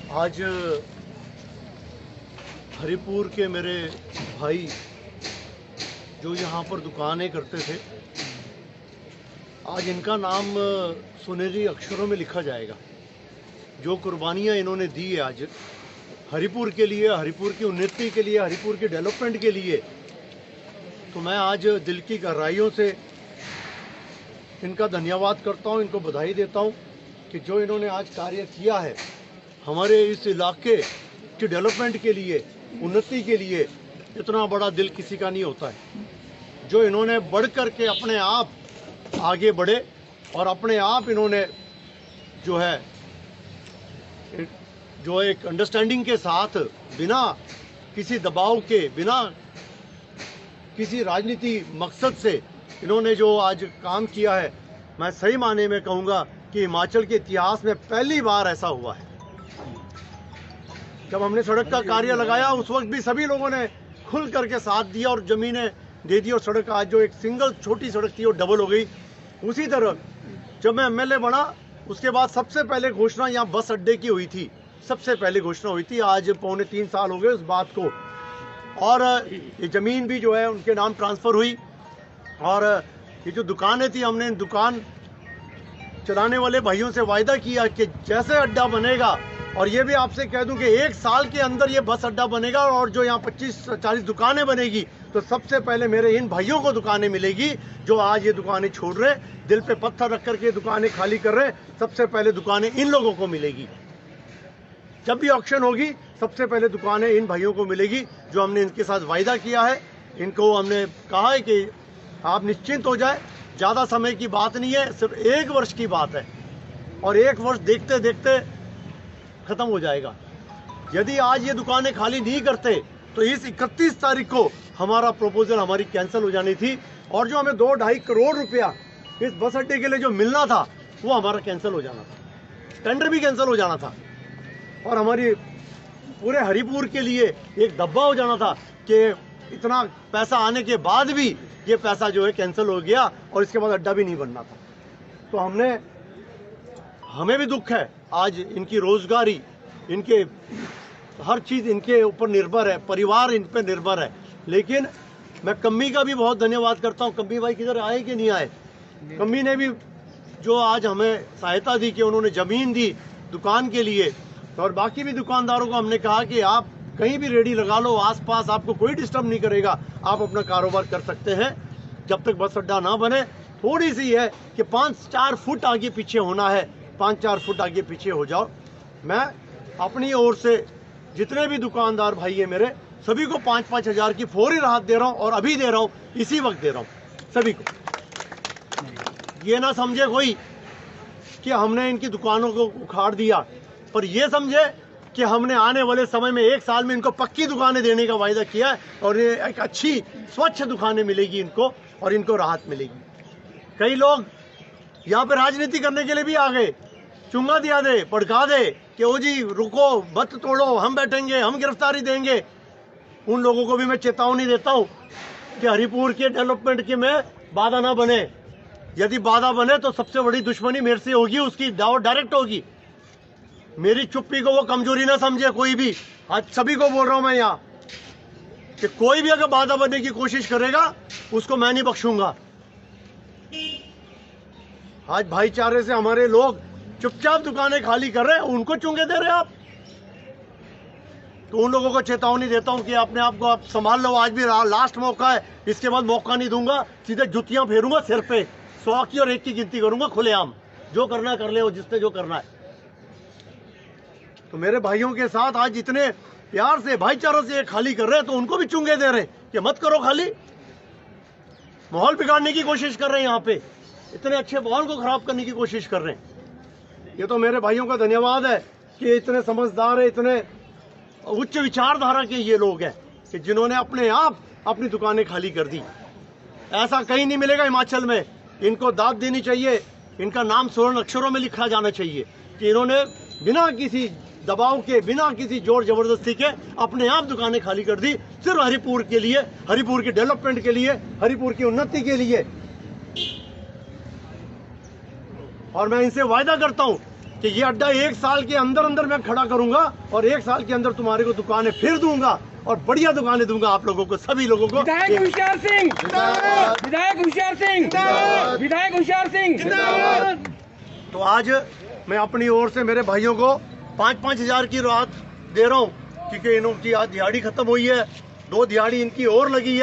आज हरिपुर के मेरे भाई जो यहाँ पर दुकानें करते थे, आज इनका नाम सुनहरी अक्षरों में लिखा जाएगा। जो कुर्बानियाँ इन्होंने दी है आज हरिपुर के लिए, हरिपुर की उन्नति के लिए, हरिपुर के डेवलपमेंट के लिए, तो मैं आज दिल की गहराइयों से इनका धन्यवाद करता हूँ, इनको बधाई देता हूँ कि जो इन्होंने आज कार्य किया है हमारे इस इलाके की डेवलपमेंट के लिए, उन्नति के लिए। इतना बड़ा दिल किसी का नहीं होता है। जो इन्होंने बढ़ कर के अपने आप आगे बढ़े और अपने आप इन्होंने जो एक अंडरस्टैंडिंग के साथ, बिना किसी दबाव के, बिना किसी राजनीति मकसद से इन्होंने जो आज काम किया है, मैं सही माने में कहूँगा कि हिमाचल के इतिहास में पहली बार ऐसा हुआ है। जब हमने सड़क का कार्य लगाया उस वक्त भी सभी लोगों ने खुल करके साथ दिया और ज़मीनें दे दी और सड़क आज जो एक सिंगल छोटी सड़क थी वो डबल हो गई। उसी तरह जब मैं एमएलए बना उसके बाद सबसे पहले घोषणा यहाँ बस अड्डे की हुई थी, सबसे पहले घोषणा हुई थी। आज 3.25 साल हो गए उस बात को, और ये ज़मीन भी जो है उनके नाम ट्रांसफ़र हुई। और ये जो दुकानें थी, हमने दुकान चलाने वाले भाइयों से वायदा किया कि जैसे अड्डा बनेगा, और ये भी आपसे कह दूं कि 1 साल के अंदर ये बस अड्डा बनेगा और जो यहाँ 25-40 दुकानें बनेगी तो सबसे पहले मेरे इन भाइयों को दुकानें मिलेगी जो आज ये दुकानें छोड़ रहे, दिल पे पत्थर रख करके दुकानें खाली कर रहे। सबसे पहले दुकानें इन लोगों को मिलेगी। जब भी ऑक्शन होगी सबसे पहले दुकानें इन भाइयों को मिलेगी जो हमने इनके साथ वायदा किया है। इनको हमने कहा है कि आप निश्चिंत हो जाए, ज़्यादा समय की बात नहीं है, सिर्फ 1 वर्ष की बात है और 1 वर्ष देखते देखते ख़त्म हो जाएगा। यदि आज ये दुकानें खाली नहीं करते तो इस 31 तारीख को हमारा प्रपोजल हमारी कैंसिल हो जानी थी और जो हमें 2-2.5 करोड़ रुपया इस बस अड्डे के लिए जो मिलना था वो हमारा कैंसिल हो जाना था, टेंडर भी कैंसिल हो जाना था और हमारी पूरे हरिपुर के लिए एक दब्बा हो जाना था कि इतना पैसा आने के बाद भी ये पैसा जो है कैंसिल हो गया और इसके बाद अड्डा भी नहीं बनना था। तो हमें भी दुख है। आज इनकी रोजगारी, इनके हर चीज़ इनके ऊपर निर्भर है, परिवार इन पर निर्भर है। लेकिन मैं कम्मी का भी बहुत धन्यवाद करता हूँ। कम्मी भाई किधर आए कि नहीं आए? कम्मी ने भी जो आज हमें सहायता दी कि उन्होंने ज़मीन दी दुकान के लिए, और बाकी भी दुकानदारों को हमने कहा कि आप कहीं भी रेडी लगा लो, आसपास आपको कोई डिस्टर्ब नहीं करेगा, आप अपना कारोबार कर सकते हैं जब तक बस अड्डा ना बने। थोड़ी सी है कि 5-4 फुट आगे पीछे होना है, 5-4 फुट आगे पीछे हो जाओ। मैं अपनी ओर से जितने भी दुकानदार भाई हैं मेरे, सभी को 5-5 हज़ार की फौरी राहत दे रहा हूँ और अभी दे रहा हूँ, इसी वक्त दे रहा हूँ सभी को। ये ना समझे कोई कि हमने इनकी दुकानों को उखाड़ दिया, पर ये समझे कि हमने आने वाले समय में 1 साल में इनको पक्की दुकानें देने का वायदा किया है और ये एक अच्छी स्वच्छ दुकानें मिलेगी इनको और इनको राहत मिलेगी। कई लोग यहाँ पे राजनीति करने के लिए भी आ गए, चुंगा दिया दे, भड़का दे कि ओ जी रुको, मत तोड़ो, हम बैठेंगे, हम गिरफ्तारी देंगे। उन लोगों को भी मैं चेतावनी देता हूँ कि हरिपुर के डेवलपमेंट की में बाधा ना बने। यदि बाधा बने तो सबसे बड़ी दुश्मनी मेरे से होगी, उसकी डायरेक्ट होगी। मेरी चुप्पी को वो कमजोरी ना समझे कोई भी। आज सभी को बोल रहा हूं मैं यहाँ कि कोई भी अगर बाधा बनने की कोशिश करेगा उसको मैं नहीं बख्शूंगा। आज भाईचारे से हमारे लोग चुपचाप दुकानें खाली कर रहे हैं, उनको चुंगे दे रहे हैं आप। तो उन लोगों को चेतावनी देता हूं कि अपने आप को आप संभाल लो। आज भी लास्ट मौका है, इसके बाद मौका नहीं दूंगा, सीधे जुतियां फेरूंगा सिर पे, 100 की और 1 की गिनती करूंगा खुलेआम। जो करना कर ले, वो जिसने जो करना है। तो मेरे भाइयों के साथ आज इतने प्यार से, भाईचारों से खाली कर रहे हैं तो उनको भी चुंगे दे रहे हैं कि मत करो खाली। माहौल बिगाड़ने की कोशिश कर रहे हैं, यहाँ पे इतने अच्छे माहौल को खराब करने की कोशिश कर रहे हैं। ये तो मेरे भाइयों का धन्यवाद है कि इतने समझदार है, इतने उच्च विचारधारा के ये लोग हैं कि जिन्होंने अपने आप अपनी दुकानें खाली कर दी। ऐसा कहीं नहीं मिलेगा हिमाचल में। इनको दाद देनी चाहिए, इनका नाम स्वर्ण अक्षरों में लिखा जाना चाहिए कि इन्होंने बिना किसी दबाव के, बिना किसी जोर जबरदस्ती के अपने आप दुकानें खाली कर दी, सिर्फ हरिपुर के लिए, हरिपुर के डेवलपमेंट के लिए, हरिपुर की उन्नति के लिए। और मैं इनसे वायदा करता हूं कि ये अड्डा 1 साल के अंदर अंदर मैं खड़ा करूंगा और 1 साल के अंदर तुम्हारे को दुकानें फिर दूंगा और बढ़िया दुकानें दूंगा आप लोगों को, सभी लोगों को। विधायक होशियार सिंह, विधायक होशियार सिंह, विधायक होशियार सिंह। तो आज मैं अपनी ओर से मेरे भाइयों को 5-5 हज़ार की राहत दे रहा हूँ, क्योंकि इनकी आज दिहाड़ी खत्म हुई है, 2 दिहाड़ी इनकी और लगी है।